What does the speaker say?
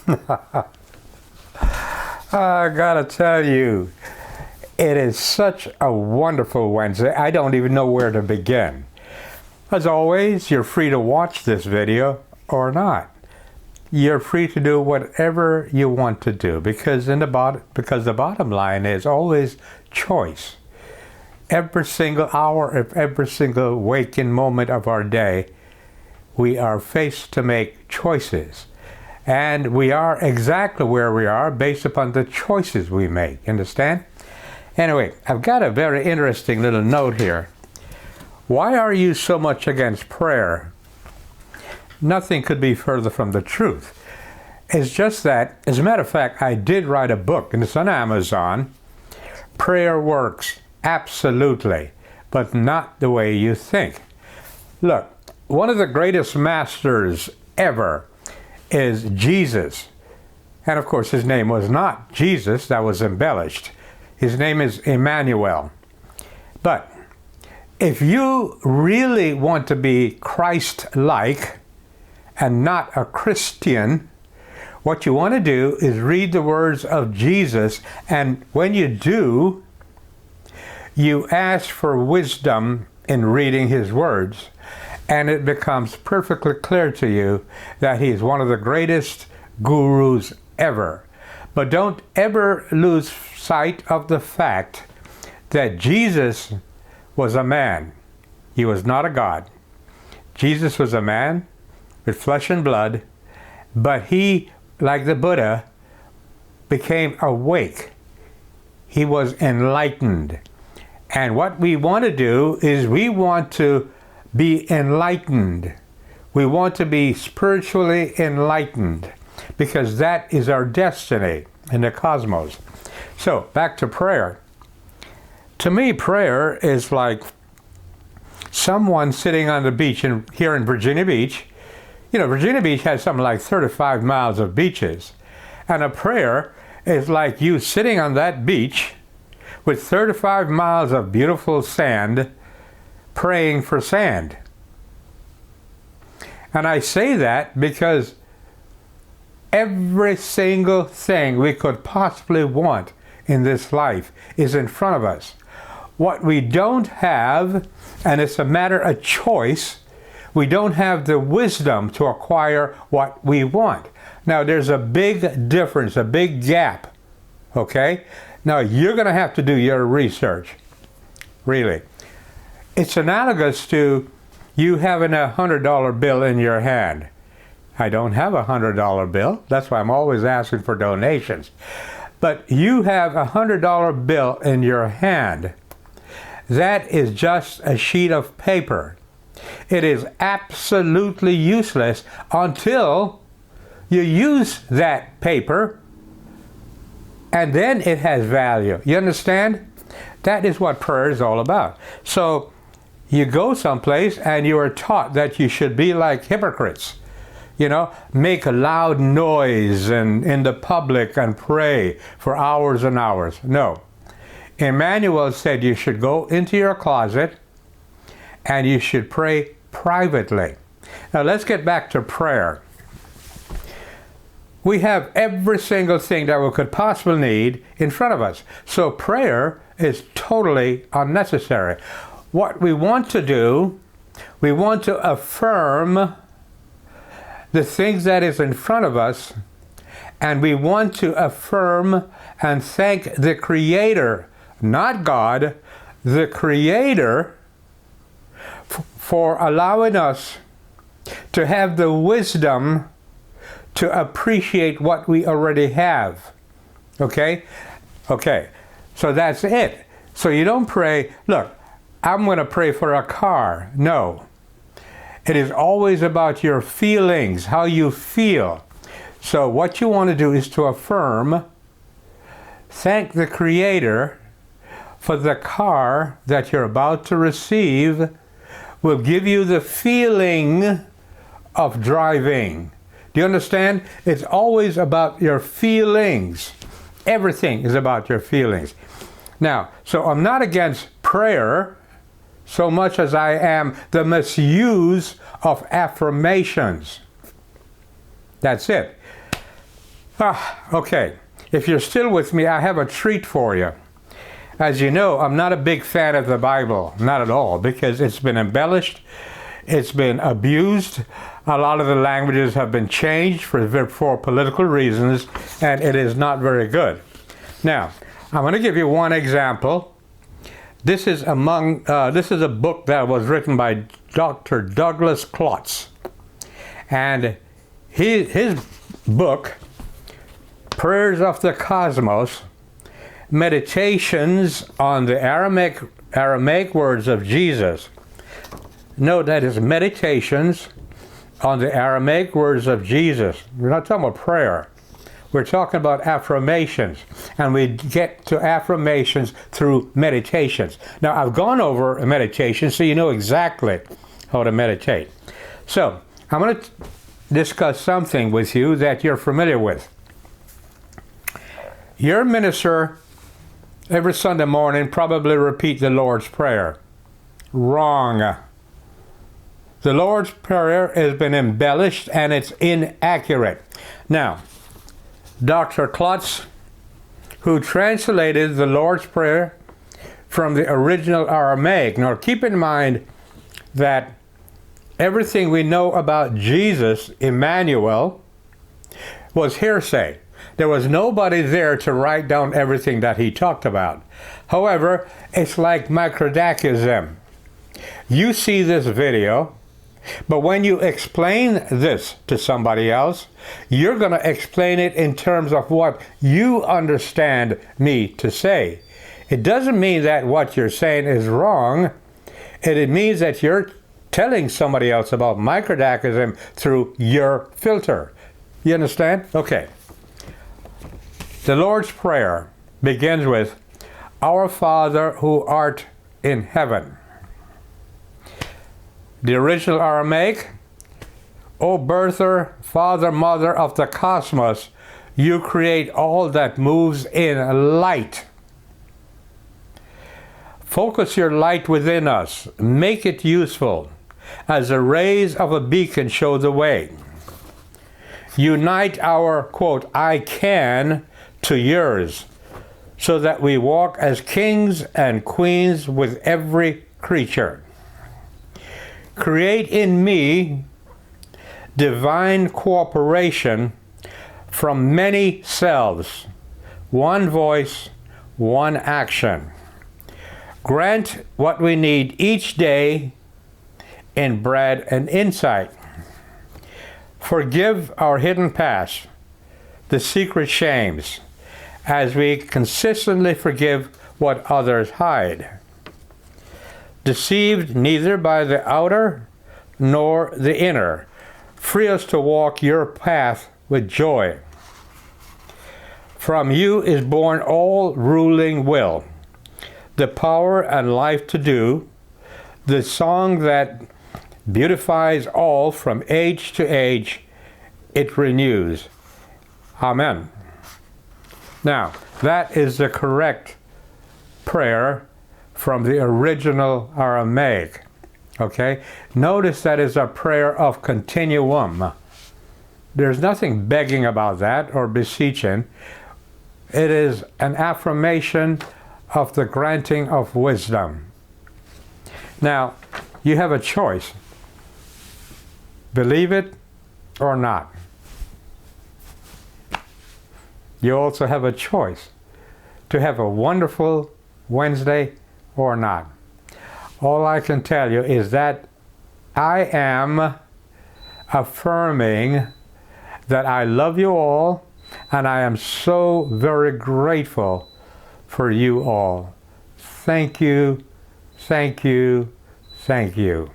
I gotta tell you, it is such a wonderful Wednesday. I don't even know where to begin. As always, you're free to watch this video or not. You're free to do whatever you want to do because the bottom line is always choice. Every single hour of every single waking moment of our day, we are faced to make choices. And we are exactly where we are based upon the choices we make. Understand? Anyway, I've got a very interesting little note here. Why are you so much against prayer? Nothing could be further from the truth. It's just that, as a matter of fact, I did write a book, and it's on Amazon. Prayer works, absolutely, but not the way you think. Look, one of the greatest masters ever is Jesus. And of course, his name was not Jesus, that was embellished. His name is Emmanuel. But if you really want to be Christ-like and not a Christian, what you want to do is read the words of Jesus, and when you do, you ask for wisdom in reading his words, and it becomes perfectly clear to you that he's one of the greatest gurus ever. But don't ever lose sight of the fact that Jesus was a man. He was not a God. Jesus was a man with flesh and blood, but he, like the Buddha, became awake. He was enlightened. And what we want to do is we want to be enlightened. We want to be spiritually enlightened because that is our destiny in the cosmos. So, back to prayer. To me, prayer is like someone sitting on the beach here in Virginia Beach. You know, Virginia Beach has something like 35 miles of beaches. And a prayer is like you sitting on that beach with 35 miles of beautiful sand, praying for sand. And I say that because every single thing we could possibly want in this life is in front of us. What we don't have, and it's a matter of choice, we don't have the wisdom to acquire what we want. Now, there's a big difference, a big gap, okay? Now, you're going to have to do your research, really. It's analogous to you having a $100 bill in your hand. I don't have a $100 bill. That's why I'm always asking for donations. But you have a $100 bill in your hand. That is just a sheet of paper. It is absolutely useless until you use that paper, and then it has value. You understand? That is what prayer is all about. So you go someplace and you are taught that you should be like hypocrites. You know, make a loud noise in the public and pray for hours and hours. No. Emmanuel said you should go into your closet and you should pray privately. Now let's get back to prayer. We have every single thing that we could possibly need in front of us. So prayer is totally unnecessary. What we want to do, we want to affirm the things that is in front of us, and we want to affirm and thank the Creator, not God, the Creator, for allowing us to have the wisdom to appreciate what we already have. Okay? Okay. So that's it. So you don't pray, look, I'm going to pray for a car. No. It is always about your feelings, how you feel. So what you want to do is to affirm, thank the Creator for the car that you're about to receive will give you the feeling of driving. Do you understand? It's always about your feelings. Everything is about your feelings. Now, so I'm not against prayer so much as I am the misuse of affirmations. That's it. Okay, if you're still with me, I have a treat for you. As you know, I'm not a big fan of the Bible, not at all, because it's been embellished, it's been abused, a lot of the languages have been changed for political reasons, and it is not very good. Now, I'm going to give you one example. This is a book that was written by Dr. Douglas Klotz, and his book, Prayers of the Cosmos, Meditations on the Aramaic words of Jesus. Note that is Meditations on the Aramaic words of Jesus. We're not talking about prayer. We're talking about affirmations. And we get to affirmations through meditations. Now, I've gone over a meditation, so you know exactly how to meditate. So, I'm going to discuss something with you that you're familiar with. Your minister every Sunday morning probably repeat the Lord's Prayer. Wrong. The Lord's Prayer has been embellished and it's inaccurate. Now, Dr. Klotz, who translated the Lord's Prayer from the original Aramaic. Now, keep in mind that everything we know about Jesus, Emmanuel, was hearsay. There was nobody there to write down everything that he talked about. However, it's like Microdacism. You see this video, but when you explain this to somebody else, you're going to explain it in terms of what you understand me to say. It doesn't mean that what you're saying is wrong. It means that you're telling somebody else about Microdacism through your filter. You understand? Okay. The Lord's Prayer begins with, Our Father who art in heaven. The original Aramaic, O birther, father, mother of the cosmos, you create all that moves in light. Focus your light within us. Make it useful, as the rays of a beacon show the way. Unite our, quote, I can to yours, so that we walk as kings and queens with every creature. Create in me divine cooperation from many selves, one voice, one action. Grant what we need each day in bread and insight. Forgive our hidden past, the secret shames, as we consistently forgive what others hide. Deceived neither by the outer nor the inner, free us to walk your path with joy. From you is born all ruling will, the power and life to do, the song that beautifies all from age to age, it renews. Amen. Now, that is the correct prayer from the original Aramaic. Okay? Notice that is a prayer of continuum. There's nothing begging about that or beseeching. It is an affirmation of the granting of wisdom. Now, you have a choice. Believe it or not. You also have a choice to have a wonderful Wednesday or not. All I can tell you is that I am affirming that I love you all, and I am so very grateful for you all. Thank you, thank you, thank you.